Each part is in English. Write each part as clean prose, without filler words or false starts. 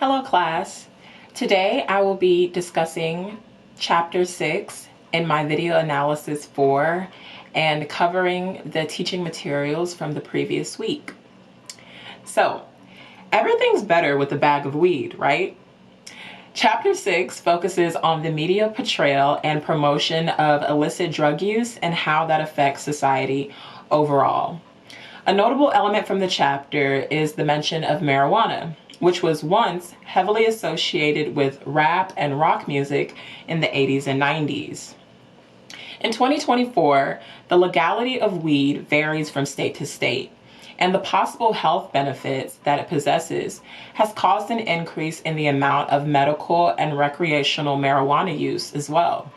Hello class. Today I will be discussing chapter 6 in my video analysis 4 and covering the teaching materials from the previous week. So, everything's better with a bag of weed, right? Chapter 6 focuses on the media portrayal and promotion of illicit drug use and how that affects society overall. A notable element from the chapter is the mention of marijuana, which was once heavily associated with rap and rock music in the 80s and 90s. In 2024, the legality of weed varies from state to state, and the possible health benefits that it possesses has caused an increase in the amount of medical and recreational marijuana use as well.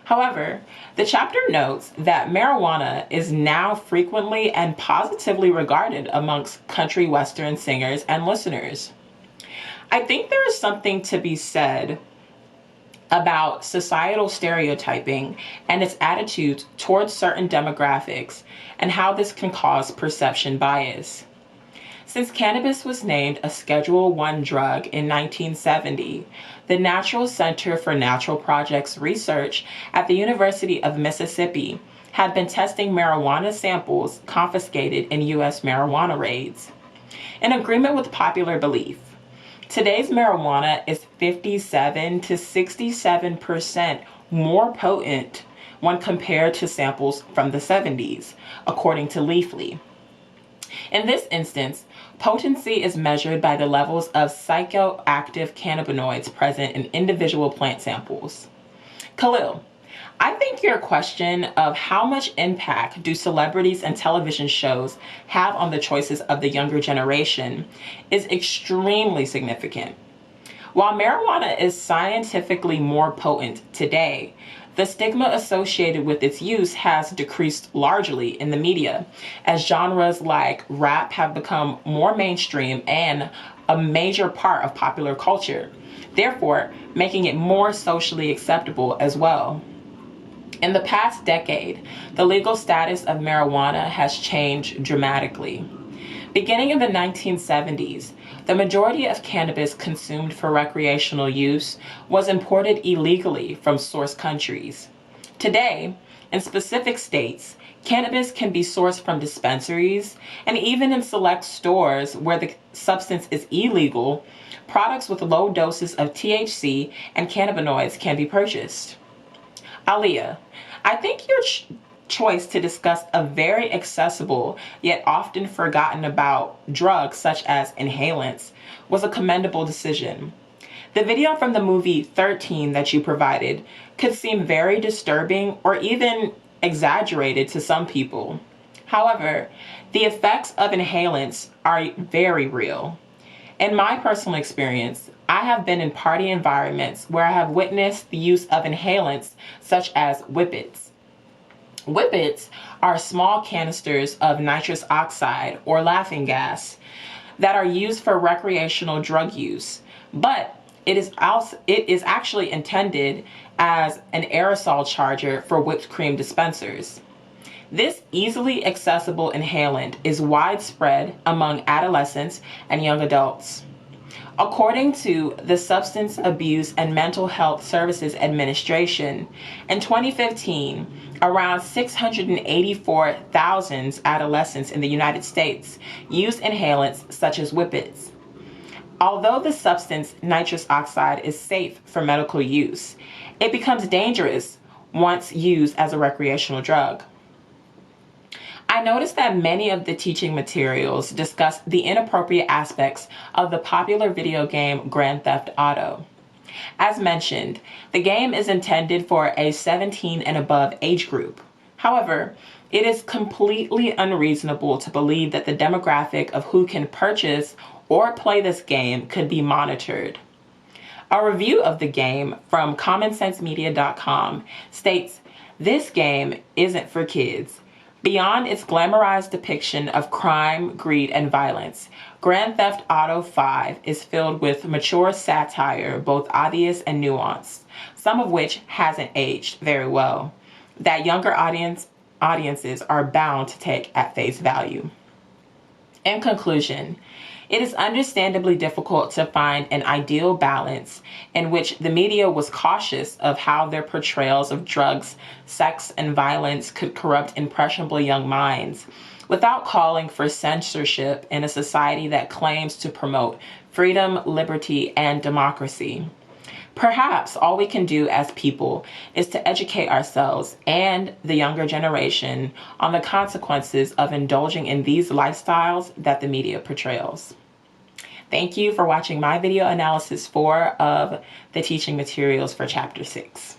However, the chapter notes that marijuana is now frequently and positively regarded amongst country western singers and listeners. I think there is something to be said about societal stereotyping and its attitudes towards certain demographics and how this can cause perception bias. Since cannabis was named a Schedule I drug in 1970, the National Center for Natural Projects Research at the University of Mississippi had been testing marijuana samples confiscated in U.S. marijuana raids. In agreement with popular belief, today's marijuana is 57 to 67% more potent when compared to samples from the 70s, according to Leafly. In this instance, potency is measured by the levels of psychoactive cannabinoids present in individual plant samples. Khalil, I think your question of how much impact do celebrities and television shows have on the choices of the younger generation is extremely significant. While marijuana is scientifically more potent today, the stigma associated with its use has decreased largely in the media, as genres like rap have become more mainstream and a major part of popular culture, therefore making it more socially acceptable as well. In the past decade, the legal status of marijuana has changed dramatically. Beginning in the 1970s, the majority of cannabis consumed for recreational use was imported illegally from source countries. Today, in specific states, cannabis can be sourced from dispensaries, and even in select stores where the substance is illegal, products with low doses of THC and cannabinoids can be purchased. Aliyah, I think your choice to discuss a very accessible yet often forgotten about drug such as inhalants was a commendable decision. The video from the movie 13 that you provided could seem very disturbing or even exaggerated to some people. However, the effects of inhalants are very real. In my personal experience, I have been in party environments where I have witnessed the use of inhalants such as whippets. Whippets are small canisters of nitrous oxide or laughing gas that are used for recreational drug use, but it is actually intended as an aerosol charger for whipped cream dispensers. This easily accessible inhalant is widespread among adolescents and young adults. According to the Substance Abuse and Mental Health Services Administration, in 2015, around 684,000 adolescents in the United States used inhalants such as whippets. Although the substance nitrous oxide is safe for medical use, it becomes dangerous once used as a recreational drug. I noticed that many of the teaching materials discuss the inappropriate aspects of the popular video game Grand Theft Auto. As mentioned, the game is intended for a 17 and above age group. However, it is completely unreasonable to believe that the demographic of who can purchase or play this game could be monitored. A review of the game from commonsensemedia.com states, "This game isn't for kids. Beyond its glamorized depiction of crime, greed, and violence, Grand Theft Auto 5 is filled with mature satire, both obvious and nuanced, some of which hasn't aged very well, that younger audiences are bound to take at face value." In conclusion, It is understandably difficult to find an ideal balance in which the media was cautious of how their portrayals of drugs, sex, and violence could corrupt impressionable young minds, without calling for censorship in a society that claims to promote freedom, liberty, and democracy. Perhaps all we can do as people is to educate ourselves and the younger generation on the consequences of indulging in these lifestyles that the media portrays. Thank you for watching my video analysis 4 of the teaching materials for Chapter 6.